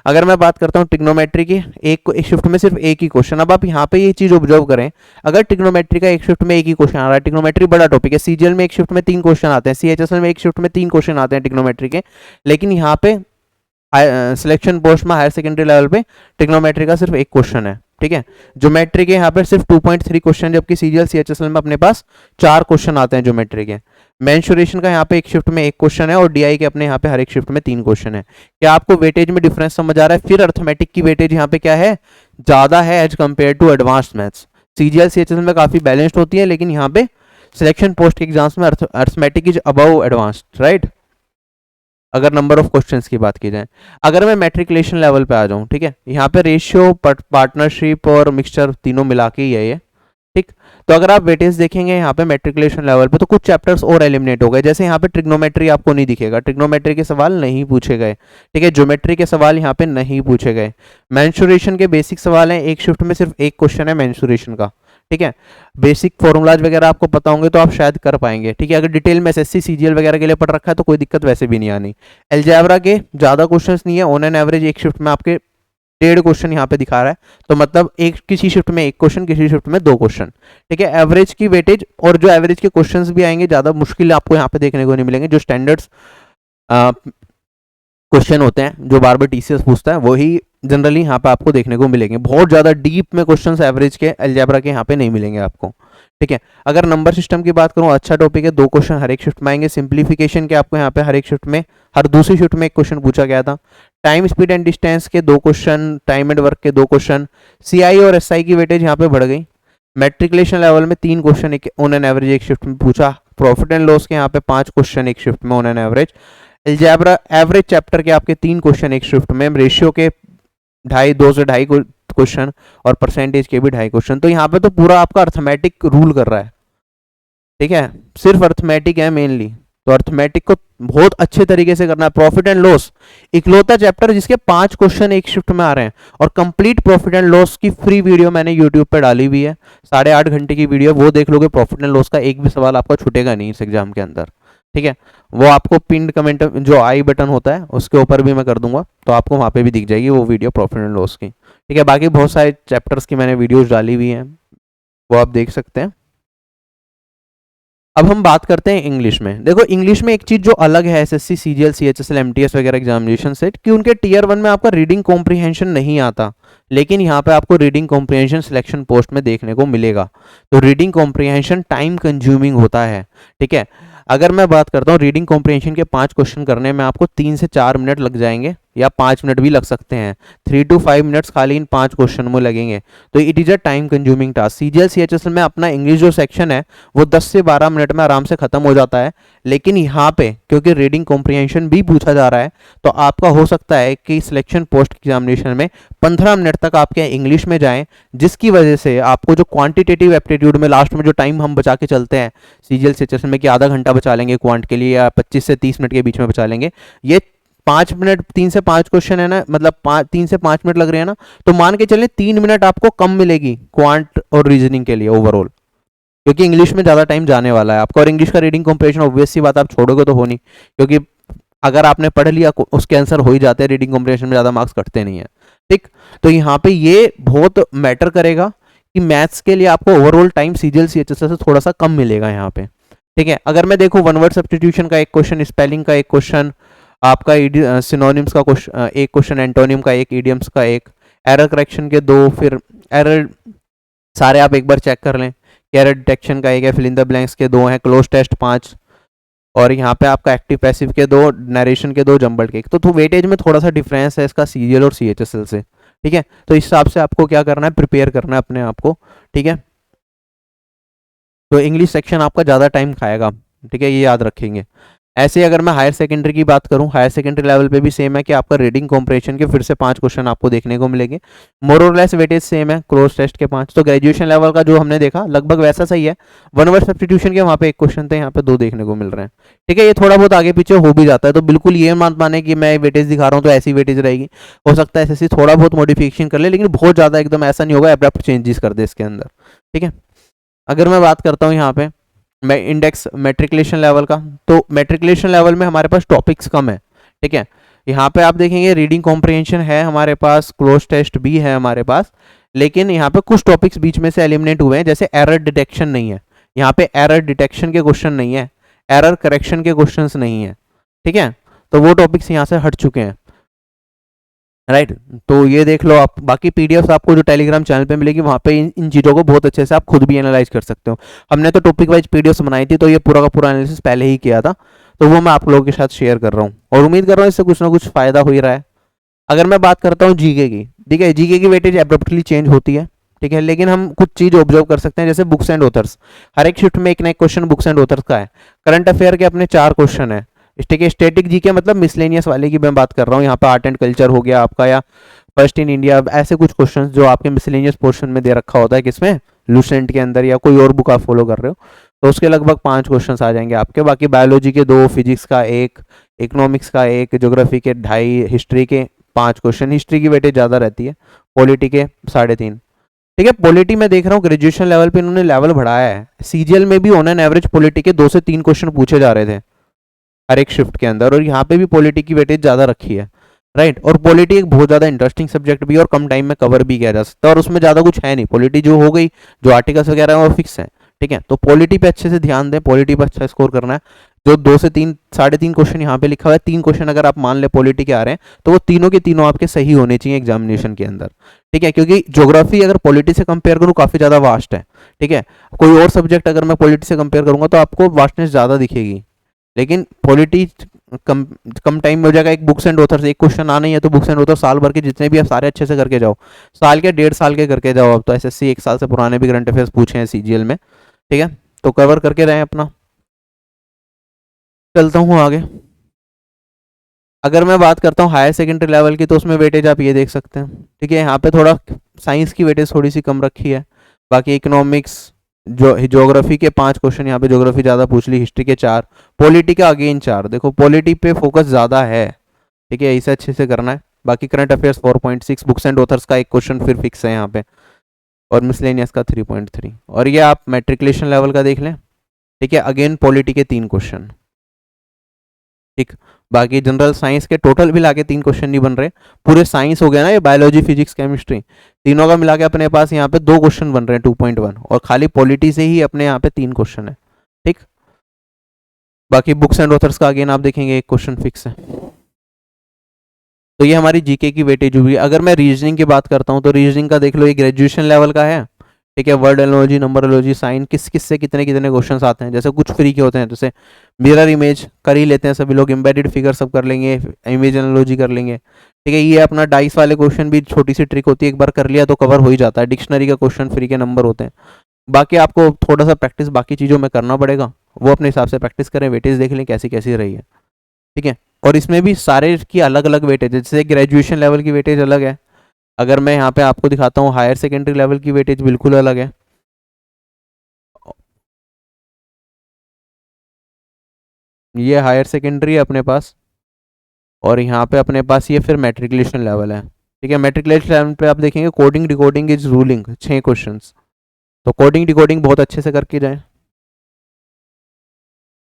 अगर मैं बात करता हूँ ट्रिग्नोमेट्री की, एक शिफ्ट में सिर्फ 1 ही क्वेश्चन। अब आप यहाँ पे ये चीज़ ऑब्जर्व करें, अगर ट्रिग्नोमेट्री का 1 शिफ्ट में 1 ही क्वेश्चन आ रहा है, ट्रिग्नोमेट्री बड़ा टॉपिक है, सीजीएल में 1 शिफ्ट में 3 क्वेश्चन आते हैं, सीएचएसएल में 1 शिफ्ट में 3 क्वेश्चन आते हैं ट्रिग्नोमेट्री के, लेकिन यहाँ पे सिलेक्शन पोस्ट में हायर सेकेंडरी लेवल पे ट्रिग्नोमेट्री का सिर्फ एक क्वेश्चन है, ठीक है। ज्योमेट्री के यहाँ पे सिर्फ 2.3 क्वेश्चन, जबकि सीजीएल सीएचएसएल में अपने पास 4 क्वेश्चन आते हैं ज्योमेट्री के। मेंसुरेशन का यहाँ पे एक शिफ्ट में एक क्वेश्चन है और डीआई के अपने यहाँ पे हर एक शिफ्ट में 3 क्वेश्चन है। क्या आपको वेटेज में डिफरेंस समझ आ रहा है? फिर अर्थमेटिक की वेटेज यहाँ पे क्या है, ज्यादा है as compare to advanced maths. CGL CHSL में काफी बैलेंस्ड होती है, लेकिन यहाँ पे सिलेक्शन पोस्ट के एग्जाम्स में arithmetic is above advanced, right, अगर नंबर ऑफ क्वेश्चंस की बात की जाए। अगर मैं मैट्रिकुलेशन लेवल पे आ जाऊं, ठीक है, यहाँ पे रेशियो, पार्टनरशिप और मिक्सचर तीनों मिला के ही है ये, ठीक। तो अगर आप वेटेज देखेंगे यहाँ पे मैट्रिकुलेशन लेवल पे, तो कुछ चैप्टर्स और एलिमिनेट हो गए। जैसे यहाँ पे ट्रिग्नोमेट्री आपको नहीं दिखेगा, ट्रिग्नोमेट्री के सवाल नहीं पूछे गए, ठीक है। ज्योमेट्री के सवाल यहाँ पे नहीं पूछे गए। मेंसुरेशन के बेसिक सवाल हैं, एक शिफ्ट में सिर्फ एक क्वेश्चन है मेंसुरेशन का, ठीक है। बेसिक फॉर्मूलाज वगैरह आपको पता होंगे तो आप शायद कर पाएंगे, ठीक है। अगर डिटेल में एसएससी सीजीएल वगैरह के लिए पढ़ रखा है तो कोई दिक्कत वैसे भी नहीं आनी। अलजेब्रा के ज़्यादा क्वेश्चंस नहीं है, ऑन एन एवरेज एक शिफ्ट में आपके 1.5 क्वेश्चन यहाँ पे दिखा रहा है, तो मतलब एक किसी शिफ्ट में एक क्वेश्चन, किसी शिफ्ट में 2 क्वेश्चन, ठीक है। एवरेज की वेटेज और जो एवरेज के क्वेश्चंस भी आएंगे ज़्यादा मुश्किल आपको यहाँ पे देखने को नहीं मिलेंगे। जो स्टैंडर्ड्स क्वेश्चन होते हैं जो बार बार टीसीएस पूछता है, वही जनरली यहाँ पे आपको देखने को मिलेंगे। बहुत ज़्यादा डीप में क्वेश्चंस एवरेज के अलजेब्रा के यहाँ पे नहीं मिलेंगे आपको, ठीक है। अगर नंबर सिस्टम की बात करूँ, अच्छा टॉपिक है, 2 क्वेश्चन हर एक शिफ्ट में आएंगे। सिंप्लीफिकेशन के आपको यहाँ पे हर एक शिफ्ट में, हर दूसरी शिफ्ट में एक क्वेश्चन पूछा गया था। टाइम, स्पीड एंड डिस्टेंस के 2 क्वेश्चन, टाइम एंड वर्क के 2 क्वेश्चन। सीआई और एसआई की वेटेज यहाँ पे बढ़ गई। मैट्रिकुलेशन लेवल में 3 क्वेश्चन एक ऑन एन एवरेज एक शिफ्ट में पूछा। प्रॉफिट एंड लॉस के यहाँ पे 5 क्वेश्चन एक शिफ्ट में on an average. Algebra average chapter के आपके 3 क्वेश्चन एक शिफ्ट में। रेशियो के 2 से 2.5 क्वेश्चन और परसेंटेज के भी 2.5 क्वेश्चन। तो यहाँ पे तो पूरा आपका अर्थमेटिक रूल कर रहा है, ठीक है, सिर्फ अर्थमेटिक है मेनली। तो अर्थमेटिक को बहुत अच्छे तरीके से करना है। प्रॉफिट एंड लॉस इकलौता चैप्टर जिसके 5 क्वेश्चन एक शिफ्ट में आ रहे हैं, और कंप्लीट प्रॉफिट एंड लॉस की फ्री वीडियो मैंने यूट्यूब पे डाली हुई है, 8.5 घंटे की वीडियो, वो देख लोगे। प्रॉफिट एंड लॉस का एक भी सवाल आपका छूटेगा नहीं इस एग्जाम के अंदर, ठीक है। वो आपको पिंड कमेंट जो आई बटन होता है उसके ऊपर भी मैं कर दूंगा, तो आपको वहाँ पे भी दिख जाएगी वो वीडियो प्रॉफिट एंड लॉस की, ठीक है। बाकी बहुत सारे चैप्टर्स की मैंने वीडियोज डाली हुई हैं, वो आप देख सकते हैं। अब हम बात करते हैं इंग्लिश में। देखो इंग्लिश में एक चीज जो अलग है एसएससी सीजीएल सीएचएसएल एमटीएस वगैरह एग्जामिनेशन से, कि उनके टीयर 1 में आपका रीडिंग कॉम्प्रिहेंशन नहीं आता, लेकिन यहाँ पे आपको रीडिंग कॉम्प्रिहेंशन सिलेक्शन पोस्ट में देखने को मिलेगा। तो रीडिंग कॉम्प्रिहेंशन टाइम कंज्यूमिंग होता है, ठीक है। अगर मैं बात करता हूँ रीडिंग कॉम्प्रिहेंशन के 5 क्वेश्चन करने में आपको 3 से 4 मिनट लग जाएंगे, या 5 मिनट भी लग सकते हैं। 3 to 5 मिनट्स खाली इन 5 क्वेश्चन में लगेंगे, तो it is a time consuming task. CGL CHSL में अपना इंग्लिश जो सेक्शन है वो 10 से 12 मिनट में आराम से खत्म हो जाता है, लेकिन यहाँ पे क्योंकि रीडिंग कॉम्प्रिहेंशन भी पूछा जा रहा है, तो आपका हो सकता है कि सिलेक्शन पोस्ट एग्जामिनेशन में 15 मिनट तक आपके इंग्लिश में जाएं, जिसकी वजह से आपको जो क्वांटिटेटिव एप्टीट्यूड में लास्ट में जो टाइम हम बचा के चलते हैं सीजीएल सीएचएसएल में, कि आधा घंटा बचा लेंगे क्वांट के लिए या 25 से 30 मिनट के बीच में बचा लेंगे, ये 5 मिनट 3 से 5 क्वेश्चन है ना, मतलब 3 से 5 मिनट लग रहे हैं ना, तो मान के चलें 3 मिनट आपको कम मिलेगी क्वांट और रीजनिंग के लिए ओवरऑल, क्योंकि इंग्लिश में ज़्यादा टाइम जाने वाला है आपका। और इंग्लिश का रीडिंग कॉम्प्रिहेंशन ऑब्वियस सी बात आप छोड़ोगे तो हो नहीं, क्योंकि अगर आपने पढ़ लिया उसके आंसर हो ही जाते हैं, रीडिंग कॉम्प्रिहेंशन में ज़्यादा मार्क्स कटते नहीं है, ठीक। तो यहाँ पे ये बहुत मैटर करेगा कि मैथ्स के लिए आपको ओवरऑल टाइम सीजीएल सीएचएसएल से थोड़ा सा कम मिलेगा यहाँ पे, ठीक है। अगर मैं देखूँ वन वर्ड सब्स्टिट्यूशन का एक क्वेश्चन, स्पेलिंग का एक क्वेश्चन, आपका सिनोनिम्स का क्वेश्चन एक क्वेश्चन, एंटोनिम का एक, इडियम्स का एक, एरर करेक्शन के 2, फिर एरर सारे आप एक बार चेक कर लें। एरर डिटेक्शन का एक है, फिल इन द ब्लैंक्स के 2 हैं, क्लोज टेस्ट 5, और यहाँ पे आपका एक्टिव पैसिव के 2, नरेशन के 2, जम्बल्ड के 1। तो वेटेज में थोड़ा सा डिफरेंस है इसका सीजीएल और सीएचएसएल से, ठीक है। तो इस हिसाब से आपको क्या करना है, प्रिपेयर करना है अपने आप को, ठीक है। तो इंग्लिश सेक्शन आपका ज़्यादा टाइम खाएगा, ठीक है, ये याद रखेंगे। ऐसे अगर मैं हायर सेकेंडरी की बात करूं, हायर सेकेंडरी लेवल पे भी सेम है कि आपका रीडिंग कॉम्प्रिहेंशन के फिर से 5 क्वेश्चन आपको देखने को मिलेंगे, मोर और लेस वेटेज सेम है, क्लोज टेस्ट के 5। तो ग्रेजुएशन लेवल का जो हमने देखा लगभग वैसा सही है। वन वर्ड सब्स्टिट्यूशन के वहाँ पे 1 क्वेश्चन थे, यहाँ पे 2 देखने को मिल रहे हैं, ठीक है। ये थोड़ा बहुत आगे पीछे हो भी जाता है, तो बिल्कुल ये मत माने कि मैं वेटेज दिखा रहा हूँ तो ऐसी वेटेज रहेगी। हो सकता है एसएससी थोड़ा बहुत मॉडिफिकेशन कर ले, लेकिन बहुत ज़्यादा एकदम ऐसा नहीं होगा एब्रप्ट चेंजेस कर दे इसके अंदर, ठीक है। अगर मैं बात करता हूँ यहाँ पे मैं इंडेक्स मैट्रिकुलेशन लेवल का, तो मैट्रिकुलेशन लेवल में हमारे पास टॉपिक्स कम है, ठीक है। यहाँ पे आप देखेंगे रीडिंग कॉम्प्रिहेंशन है हमारे पास, क्लोज टेस्ट भी है हमारे पास, लेकिन यहाँ पे कुछ टॉपिक्स बीच में से एलिमिनेट हुए हैं, जैसे एरर डिटेक्शन नहीं है यहाँ पे, एरर डिटेक्शन के क्वेश्चन नहीं है, एरर करेक्शन के क्वेश्चंस नहीं है, ठीक है। तो वो टॉपिक्स यहाँ से हट चुके हैं। राइट। तो ये देख लो आप, बाकी पीडीएफ आपको जो टेलीग्राम चैनल पे मिलेगी वहाँ पे इन चीज़ों को बहुत अच्छे से आप खुद भी एनालाइज कर सकते हो। हमने तो टॉपिक वाइज पीडीएफ बनाई थी, तो ये पूरा का पूरा एनालिसिस पहले ही किया था, तो वो मैं आप लोगों के साथ शेयर कर रहा हूँ और उम्मीद कर रहा हूँ इससे कुछ ना कुछ फ़ायदा हो ही रहा है। अगर मैं बात करता हूँ जीके की, ठीक है, जीके की वेटेज एब्रप्टली चेंज होती है, ठीक है, लेकिन हम कुछ चीज़ ऑब्जर्व कर सकते हैं, जैसे बुक्स एंड ऑथर्स। हर एक शिफ्ट में एक ना एक क्वेश्चन बुक्स एंड ऑथर्स का है। करंट अफेयर के अपने 4 क्वेश्चन है, ठीक है। स्टैटिक जीके मतलब मिसलेनियस वाले की मैं बात कर रहा हूँ, यहाँ पर आर्ट एंड कल्चर हो गया आपका, या फर्स्ट इन इंडिया, ऐसे कुछ क्वेश्चंस जो आपके मिसलेनियस पोर्शन में दे रखा होता है, किसमें, लूसेंट के अंदर, या कोई और बुक आप फॉलो कर रहे हो, तो उसके लगभग 5 क्वेश्चंस आ जाएंगे आपके। बाकी बायोलॉजी के 2, फिजिक्स का 1, इकोनॉमिक्स का 1, ज्योग्राफी के 2.5, हिस्ट्री के 5 क्वेश्चन। हिस्ट्री की वेटेज ज़्यादा रहती है, पॉलिटी के 3.5। ठीक है, पॉलिटी में देख रहा हूँ ग्रेजुएशन लेवल पे इन्होंने लेवल बढ़ाया है। सीजीएल में भी ऑन एन एवरेज पॉलिटी के 2 से 3 क्वेश्चन पूछे जा रहे थे हर एक शिफ्ट के अंदर, और यहाँ पे भी पॉलिटी की वेटेज ज़्यादा रखी है, राइट। और पॉलिटी एक बहुत ज़्यादा इंटरेस्टिंग सब्जेक्ट भी है और कम टाइम में कवर भी किया जा सकता है, और उसमें ज़्यादा कुछ है नहीं। पॉलिटी जो हो गई, जो आर्टिकल्स वगैरह हैं वो फिक्स है, ठीक है। तो पॉलिटी पे अच्छे से ध्यान दें, पॉलिटी पे अच्छा स्कोर करना है। जो 2 से 3, 3.5 क्वेश्चन यहाँ पे लिखा हुआ है, 3 क्वेश्चन अगर आप मान ले पॉलिटी के आ रहे हैं, तो वो तीनों के तीनों आपके सही होने चाहिए एग्जामिनेशन के अंदर, ठीक है। क्योंकि ज्योग्राफी अगर पॉलिटी से कंपेयर करूँ काफ़ी ज़्यादा वास्ट है, ठीक है। कोई और सब्जेक्ट अगर मैं पॉलिटी से कंपेयर करूँगा तो आपको वास्टनेस ज़्यादा दिखेगी, लेकिन पॉलिटी कम कम टाइम में हो जाएगा। एक बुक्स एंड ऑथर्स, एक क्वेश्चन आना ही है तो बुक्स एंड ऑथर साल भर के जितने भी आप सारे अच्छे से करके जाओ, साल के 1.5 साल के करके जाओ। अब तो एसएससी 1 साल से पुराने भी करंट अफेयर्स पूछे हैं सीजीएल में, ठीक है, तो कवर करके रहें अपना। चलता हूँ आगे। अगर मैं बात करता हूँ हायर सेकेंडरी लेवल की, तो उसमें वेटेज आप ये देख सकते हैं, ठीक है। यहाँ पे थोड़ा साइंस की वेटेज थोड़ी सी कम रखी है। बाकी इकोनॉमिक्स, जो ज्योग्राफी के 5 क्वेश्चन यहाँ पे ज्योग्राफी ज़्यादा पूछ ली, हिस्ट्री के 4, पॉलिटी का अगेन 4। देखो पॉलिटी पे फोकस ज़्यादा है, ठीक है, इसे अच्छे से करना है। बाकी current affairs 4.6, books and authors का 1 क्वेश्चन फिर फिक्स है यहाँ पे, और मिसलेनियस का 3.3। और ये आप मैट्रिकुलेशन लेवल का देख लें, ठीक है, अगेन पॉलिटी के 3 क्वेश्चन, ठीक। बाकी जनरल साइंस के टोटल मिला के 3 क्वेश्चन नहीं बन रहे, पूरे साइंस हो गया ना, ये बायोलॉजी, फिजिक्स, केमिस्ट्री, तीनों का मिला के अपने पास यहाँ पे 2 क्वेश्चन बन रहे हैं 2.1, और खाली पॉलिटी से ही अपने यहाँ पे 3 क्वेश्चन है, ठीक। बाकी बुक्स एंड ऑथर्स का अगेन आप देखेंगे 1 क्वेश्चन फिक्स है। तो ये हमारी जीके की वेटेज हुई। अगर मैं रीजनिंग की बात करता हूँ तो रीजनिंग का देख लो, ये ग्रेजुएशन लेवल का है, ठीक है। वर्ड एनालॉजी, नंबरोलॉजी, साइन, किस किस से कितने कितने क्वेश्चंस आते हैं। जैसे कुछ फ्री के होते हैं, जैसे मिरर इमेज कर ही लेते हैं सभी लोग, एम्बेडेड फिगर सब कर लेंगे, इमेज एनालॉजी कर लेंगे, ठीक है। ये अपना डाइस वाले क्वेश्चन भी छोटी सी ट्रिक होती है, एक बार कर लिया तो कवर हो ही जाता है। डिक्शनरी का क्वेश्चन फ्री के नंबर होते हैं। बाकी आपको थोड़ा सा प्रैक्टिस बाकी चीज़ों में करना पड़ेगा, वो अपने हिसाब से प्रैक्टिस करें, वेटेज देख लें कैसी कैसी रही है, ठीक है। और इसमें भी सारे की अलग अलग वेटेज है, जैसे ग्रेजुएशन लेवल की वेटेज अलग है। अगर मैं यहाँ पे आपको दिखाता हूँ हायर सेकेंडरी लेवल की वेटेज बिल्कुल अलग है। ये हायर सेकेंडरी है अपने पास, और यहाँ पे अपने पास ये फिर मैट्रिकुलेशन लेवल है, ठीक है। मैट्रिकुलेशन लेवल पे आप देखेंगे coding decoding is ruling, 6 questions, तो कोडिंग डिकोडिंग बहुत अच्छे से करके जाएं।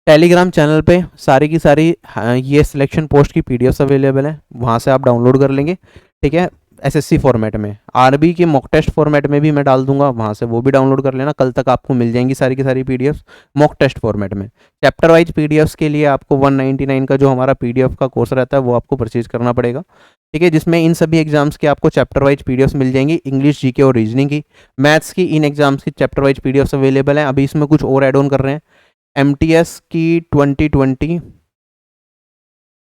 टेलीग्राम चैनल पे सारी की सारी, हाँ, ये सिलेक्शन पोस्ट की पीडीएफ्स अवेलेबल है, वहाँ से आप डाउनलोड कर लेंगे, ठीक है। एसएससी फॉर्मेट में, आरबी के मॉक टेस्ट फॉर्मेट में भी मैं डाल दूंगा, वहाँ से वो भी डाउनलोड कर लेना। कल तक आपको मिल जाएंगी सारी की सारी पीडीएफ्स मॉक टेस्ट फॉर्मेट में। चैप्टर वाइज पीडीएफ्स के लिए आपको 199 का जो हमारा पीडीएफ का कोर्स रहता है वो आपको परचेज करना पड़ेगा, ठीक है, जिसमें इन सभी एग्जाम्स के आपको चैप्टर वाइज पीडीएफ्स मिल जाएंगी। इंग्लिश, जीके और रीजनिंग की, मैथ्स की इन एग्जाम्स की चैप्टर वाइज पीडीएफ्स अवेलेबल हैं। अभी इसमें कुछ और एड ऑन कर रहे हैं, एमटीएस की 2020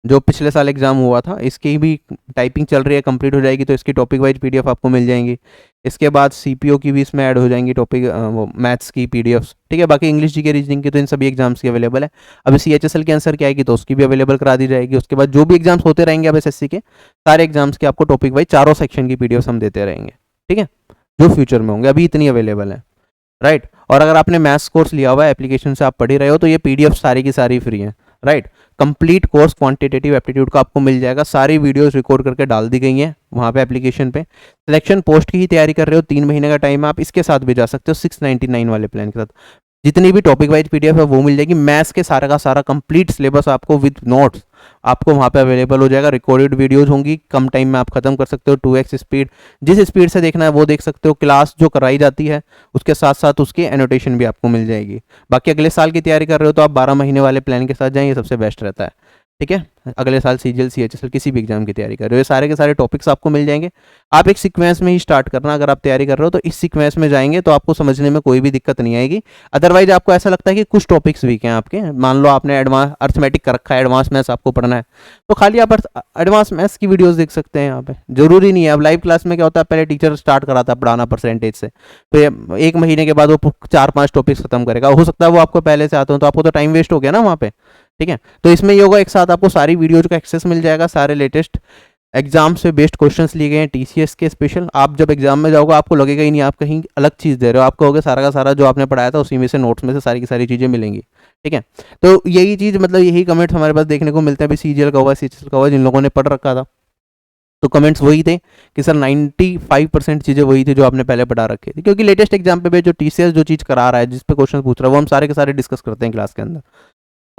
जो पिछले साल एग्जाम हुआ था, इसकी भी टाइपिंग चल रही है, कंप्लीट हो जाएगी तो इसकी टॉपिक वाइज पीडीएफ आपको मिल जाएंगी। इसके बाद सीपीओ की भी इसमें ऐड हो जाएंगी टॉपिक, वो मैथ्स की पीडीएफ्स, ठीक है। बाकी इंग्लिश, जीके, रीजनिंग की तो इन सभी एग्जाम्स की अवेलेबल है। अभी सीएचएसएल की आंसर क्या आएगी तो उसकी भी अवेलेबल करा दी जाएगी। उसके बाद जो भी एग्जाम्स होते रहेंगे अब एसएससी के, सारे एग्जाम्स के आपको टॉपिक वाइज चारों सेक्शन की पीडीएफ हम देते रहेंगे, ठीक है, जो फ्यूचर में होंगे। अभी इतनी अवेलेबल है, राइट। और अगर आपने मैथ्स कोर्स लिया हुआ है, एप्लीकेशन से आप पढ़ ही रहे हो, तो ये पीडीएफ सारी की सारी फ्री है, right. Complete course quantitative aptitude का आपको मिल जाएगा, सारी वीडियोस रिकॉर्ड करके डाल दी गई हैं वहाँ पे एप्लीकेशन पे। सिलेक्शन पोस्ट की ही तैयारी कर रहे हो, 3 महीने का टाइम है, आप इसके साथ भी जा सकते हो 699 वाले प्लान के साथ। जितनी भी टॉपिक वाइज पीडीएफ है वो मिल जाएगी। मैथ्स के सारा का सारा कंप्लीट सिलेबस आपको विद नोट्स आपको वहाँ पे अवेलेबल हो जाएगा। रिकॉर्डेड वीडियोस होंगी, कम टाइम में आप खत्म कर सकते हो, 2x स्पीड, जिस स्पीड से देखना है वो देख सकते हो। क्लास जो कराई जाती है उसके साथ साथ उसकी एनोटेशन भी आपको मिल जाएगी। बाकी अगले साल की तैयारी कर रहे हो तो आप 12 महीने वाले प्लान के साथ जाएं, ये सबसे बेस्ट रहता है, ठीक है, अगले साल सीजीएल सीएचएसएल किसी भी एग्जाम की तैयारी कर रहे हो, ये सारे के सारे टॉपिक्स आपको मिल जाएंगे। आप एक सीक्वेंस में ही स्टार्ट करना, अगर आप तैयारी कर रहे हो तो इस सीक्वेंस में जाएंगे तो आपको समझने में कोई भी दिक्कत नहीं आएगी। अदरवाइज आपको ऐसा लगता है कि कुछ टॉपिक्स वीक हैं आपके, मान लो आपने एडवांस अर्थमेटिक कर रखा है, एडवांस मैथ्स आपको पढ़ना है, तो खाली आप एडवांस मैथ्स की वीडियोस देख सकते हैं यहाँ पे, जरूरी नहीं है। अब लाइव क्लास में क्या होता है, पहले टीचर स्टार्ट कराता है पढ़ाना परसेंटेज से, फिर 1 महीने के बाद वो 4-5 टॉपिक्स खत्म करेगा, हो सकता है वो आपको पहले से आते हो, तो आपको तो टाइम वेस्ट हो गया ना वहाँ पे। ठीक है, तो इसमें ये होगा, एक साथ आपको सारी वीडियोज का एक्सेस मिल जाएगा, सारे लेटेस्ट एग्जाम से बेस्ड क्वेश्चंस लिए गए हैं टीसीएस के स्पेशल। आप जब एग्जाम में जाओगे आपको लगेगा ही नहीं आप कहीं अलग चीज़ दे रहे हो, आपको होगा सारा का सारा जो आपने पढ़ाया था उसी में से, नोट्स में से सारी की सारी चीज़ें मिलेंगी। ठीक है, तो यही चीज़ मतलब यही कमेंट्स हमारे पास देखने को मिलते हैं। अभी सीजीएल का हुआ, सीएचएसएल का हुआ, जिन लोगों ने पढ़ रखा था तो कमेंट्स वही थे कि सर 95% चीज़ें वही थी जो आपने पहले पढ़ा रखी थी, क्योंकि लेटेस्ट एग्जाम पे भी जो टीसीएस जो चीज़ करा रहा है, जिस पे क्वेश्चन पूछ रहा है, वो हम सारे के सारे डिस्कस करते हैं क्लास के अंदर।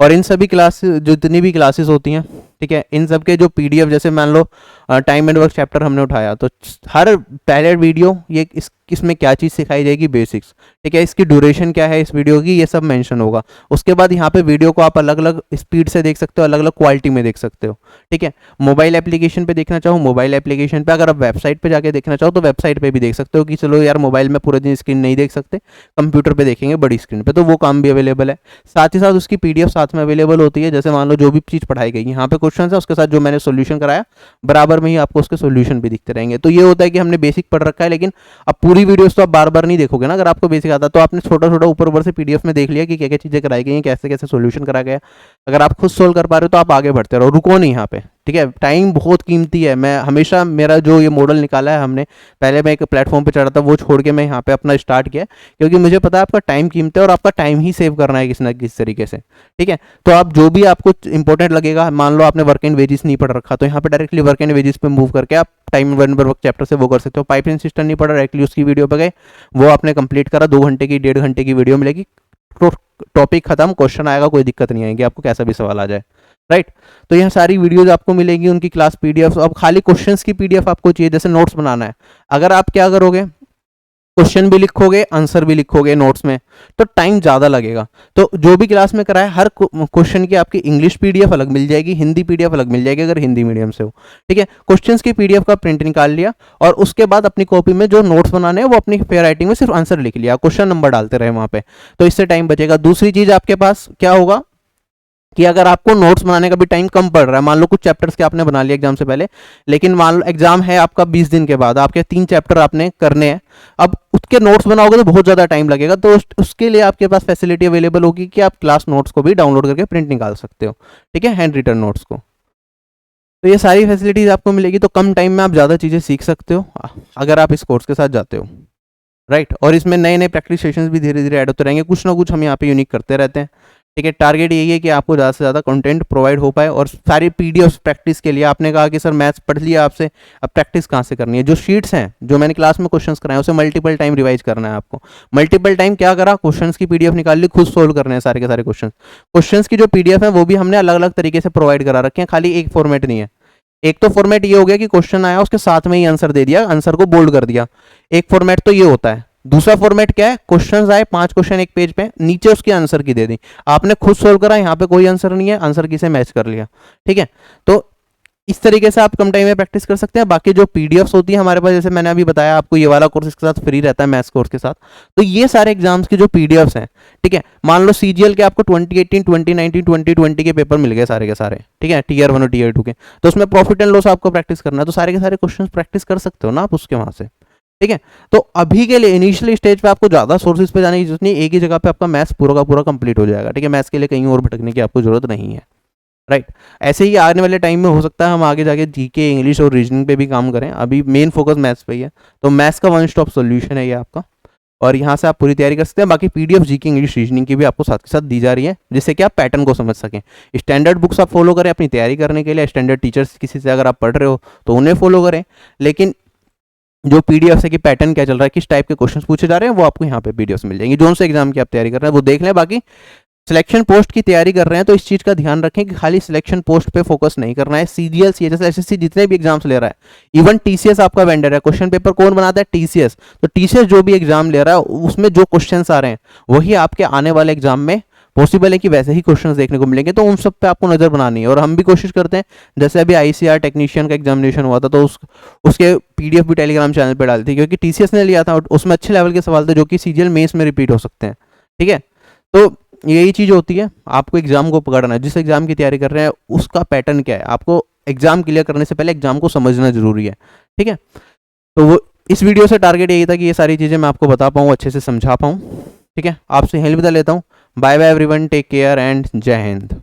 और इन सभी क्लास जितनी भी क्लासेस होती हैं, ठीक है, इन सब के जो पीडीएफ, जैसे मान लो टाइम एंड वर्क चैप्टर हमने उठाया, तो हर पहले वीडियो ये इसमें क्या चीज़ सिखाई जाएगी, बेसिक्स, ठीक है, इसकी ड्यूरेशन क्या है इस वीडियो की, ये सब मेंशन होगा। उसके बाद यहाँ पे वीडियो को आप अलग अलग स्पीड से देख सकते हो, अलग अलग क्वालिटी में देख सकते हो। ठीक है, मोबाइल एप्लीकेशन पे देखना चाहो मोबाइल एप्लीकेशन पे, अगर आप वेबसाइट पे जाके देखना चाहो तो वेबसाइट पे भी देख सकते हो कि चलो यार मोबाइल में पूरे दिन स्क्रीन नहीं देख सकते, कंप्यूटर पे देखेंगे बड़ी स्क्रीन पे, तो वो काम भी अवेलेबल है। साथ ही साथ उसकी पीडीएफ साथ में अवेलेबल होती है, जैसे मान लो जो भी चीज़ पढ़ाई गई यहाँ पे क्वेश्चन है, उसके साथ जो मैंने सोल्यूशन कराया बराबर में ही आपको उसके सोल्यूशन भी दिखते रहेंगे। तो ये होता है कि हमने बेसिक पढ़ रखा है, लेकिन अब पूरी वीडियोस तो आप बार बार नहीं देखोगे ना। अगर आपको बेसिक आता तो आपने छोटा छोटा ऊपर ऊपर से पीडीएफ में देख लिया कि क्या क्या चीज़ें कराई गई हैं, कैसे कैसे सोल्यूशन करा गया। अगर आप खुद सोल्व कर पा रहे हो तो आप आगे बढ़ते रहो, रुको नहीं यहाँ पे। ठीक है, टाइम बहुत कीमती है। मैं हमेशा मेरा जो ये मॉडल निकाला है हमने, पहले मैं एक प्लेटफॉर्म पे चढ़ा था, वो छोड़ के मैं यहाँ पे अपना स्टार्ट किया, क्योंकि मुझे पता है आपका टाइम कीमती है और आपका टाइम ही सेव करना है किसी ना किसी तरीके से। ठीक है, तो आप जो भी आपको इंपॉर्टेंट लगेगा, मान लो आपने वर्क एंड वेजेस नहीं पढ़ रखा, तो यहाँ पे डायरेक्टली वर्क एंड वेजेस पे मूव करके आप टाइम एंड वर्क चैप्टर से वो कर सकते हो। पाइपलाइन सिस्टम नहीं पढ़ा, डायरेक्टली उसकी वीडियो पे गए, वो आपने कंप्लीट करा, 2 घंटे की 1.5 घंटे की वीडियो मिलेगी, टॉपिक खत्म, क्वेश्चन आएगा, कोई दिक्कत नहीं आएगी आपको, कैसा भी सवाल आ जाए। राइट, तो यहाँ सारी वीडियोज आपको मिलेगी, उनकी क्लास पीडीएफ। अब खाली क्वेश्चंस की पीडीएफ आपको चाहिए, जैसे नोट्स बनाना है, अगर आप क्या करोगे, क्वेश्चन भी लिखोगे आंसर भी लिखोगे नोट्स में, तो टाइम ज़्यादा लगेगा। तो जो भी क्लास में कराए, हर क्वेश्चन की आपकी इंग्लिश पीडीएफ अलग मिल जाएगी, हिंदी पीडीएफ अलग मिल जाएगी अगर हिंदी मीडियम से हो। ठीक है, क्वेश्चंस की पीडीएफ का प्रिंट निकाल लिया और उसके बाद अपनी कॉपी में जो नोट्स बनाने हैं वो अपनी फेयर राइटिंग में सिर्फ आंसर लिख लिया, क्वेश्चन नंबर डालते रहे वहाँ पे, तो इससे टाइम बचेगा। दूसरी चीज़ आपके पास क्या होगा कि अगर आपको नोट्स बनाने का भी टाइम कम पड़ रहा है, मान लो कुछ चैप्टर्स के आपने बना लिया एग्जाम से पहले, लेकिन मान लो एग्जाम है आपका 20 दिन के बाद, आपके 3 चैप्टर आपने करने हैं, अब उसके नोट्स बनाओगे तो बहुत ज़्यादा टाइम लगेगा, तो उसके लिए आपके पास फैसिलिटी अवेलेबल होगी कि आप क्लास नोट्स को भी डाउनलोड करके प्रिंट निकाल सकते हो। ठीक है, हैंड रिटन नोट्स को, तो ये सारी फैसिलिटीज़ आपको मिलेगी, तो कम टाइम में आप ज़्यादा चीज़ें सीख सकते हो अगर आप इस कोर्स के साथ जाते हो। राइट, और इसमें नए नए प्रैक्टिस सेशंस भी धीरे धीरे ऐड होते रहेंगे, कुछ ना कुछ हम यहाँ पे यूनिक करते रहते हैं। ठीक है, टारगेट यही है कि आपको ज़्यादा से ज़्यादा कंटेंट प्रोवाइड हो पाए, और सारी पीडीएफ प्रैक्टिस के लिए आपने कहा कि सर मैथ्स पढ़ लिया आपसे, अब प्रैक्टिस कहाँ से करनी है। जो शीट्स हैं जो मैंने क्लास में क्वेश्चंस कराए उसे मल्टीपल टाइम रिवाइज करना है आपको। मल्टीपल टाइम क्या करा, क्वेश्चंस की पीडीएफ निकाल ली, खुद सोल्व करने हैं सारे के सारे क्वेश्चंस की जो पीडीएफ है वो भी हमने अलग अलग तरीके से प्रोवाइड करा रखे हैं, खाली एक फॉर्मेट नहीं है। एक तो फॉर्मेट ये हो गया कि क्वेश्चन आया उसके साथ में ही आंसर दे दिया, आंसर को बोल्ड कर दिया, एक फॉर्मेट तो ये होता है। दूसरा फॉर्मेट क्या है, क्वेश्चंस आए 5 क्वेश्चन एक पेज पे, नीचे उसके आंसर की दे दी, आपने खुद सोल्व करा, यहाँ पे कोई आंसर नहीं है, आंसर की से मैच कर लिया। ठीक है, तो इस तरीके से आप कम टाइम में प्रैक्टिस कर सकते हैं। बाकी जो पीडीएफ्स होती है हमारे पास, जैसे मैंने अभी बताया आपको, ये वाला कोर्स इसके साथ फ्री रहता है मैथ्स कोर्स के साथ, तो ये सारे एग्जाम्स की जो पीडीएफ्स हैं, ठीक है, मान लो सीजीएल के आपको 2018 2019 2020 के पेपर मिल गए सारे के सारे, ठीक है, टीयर 1 और टीयर 2 के, तो उसमें प्रॉफिट एंड लॉस आपको प्रैक्टिस करना है, तो सारे के सारे क्वेश्चन प्रैक्टिस कर सकते हो ना आप उसके वहां से। ठीक है, तो अभी के लिए इनिशियली स्टेज पे आपको ज़्यादा सोर्सेज पे जाने की जरूरत नहीं, एक ही जगह पे आपका मैथ्स पूरा का पूरा कंप्लीट हो जाएगा। ठीक है, मैथ्स के लिए कहीं और भटकने की आपको जरूरत नहीं है। राइट, ऐसे ही आने वाले टाइम में हो सकता है हम आगे जाके जीके, इंग्लिश और रीजनिंग पे भी काम करें, अभी मेन फोकस मैथ्स पे ही है, तो मैथ्स का वन स्टॉप सोल्यूशन है ये आपका, और यहाँ से आप पूरी तैयारी कर सकते हैं। बाकी पीडीएफ जीके, इंग्लिश, रीजनिंग की भी आपको साथ के साथ दी जा रही है, जिससे कि आप पैटर्न को समझ सकें। स्टैंडर्ड बुक्स आप फॉलो करें अपनी तैयारी करने के लिए, स्टैंडर्ड टीचर्स किसी से अगर आप पढ़ रहे हो तो उन्हें फॉलो करें, लेकिन जो पीडीएफ है कि पैटर्न क्या चल रहा है, किस टाइप के क्वेश्चंस पूछे जा रहे हैं, वो आपको यहाँ पे पीडीएफ मिल जाएंगी। जोन से एग्जाम की आप तैयारी कर रहे हैं वो देख लें। बाकी सिलेक्शन पोस्ट की तैयारी कर रहे हैं तो इस चीज़ का ध्यान रखें कि खाली सिलेक्शन पोस्ट पे फोकस नहीं करना है। सीजीएल, सीएचएस, एसएससी जितने भी एग्जाम्स ले रहा है, इवन टीसीएस आपका वेंडर है, क्वेश्चन पेपर कौन बनाता है, टीसीएस, तो टीसीएस जो भी एग्जाम ले रहा है उसमें जो क्वेश्चंस आ रहे हैं वही आपके आने वाले एग्जाम में पॉसिबल है कि वैसे ही क्वेश्चंस देखने को मिलेंगे, तो उन सब पे आपको नज़र बनानी है। और हम भी कोशिश करते हैं, जैसे अभी आईसीआर टेक्नीशियन का एग्जामिनेशन हुआ था तो उसके पीडीएफ भी टेलीग्राम चैनल पे डाली थी, क्योंकि टीसीएस ने लिया था और उसमें अच्छे लेवल के सवाल थे जो कि सीजीएल मेंस में रिपीट हो सकते हैं। ठीक है, तो यही चीज़ होती है, आपको एग्जाम को पकड़ना है। जिस एग्जाम की तैयारी कर रहे हैं उसका पैटर्न क्या है, आपको एग्जाम क्लियर करने से पहले एग्जाम को समझना जरूरी है। ठीक है, तो वो इस वीडियो से टारगेट यही था कि ये सारी चीज़ें मैं आपको बता पाऊँ, अच्छे से समझा पाऊँ। ठीक है, आपसे हेल्प लेता हूँ। Bye bye everyone, take care and जय हिंद।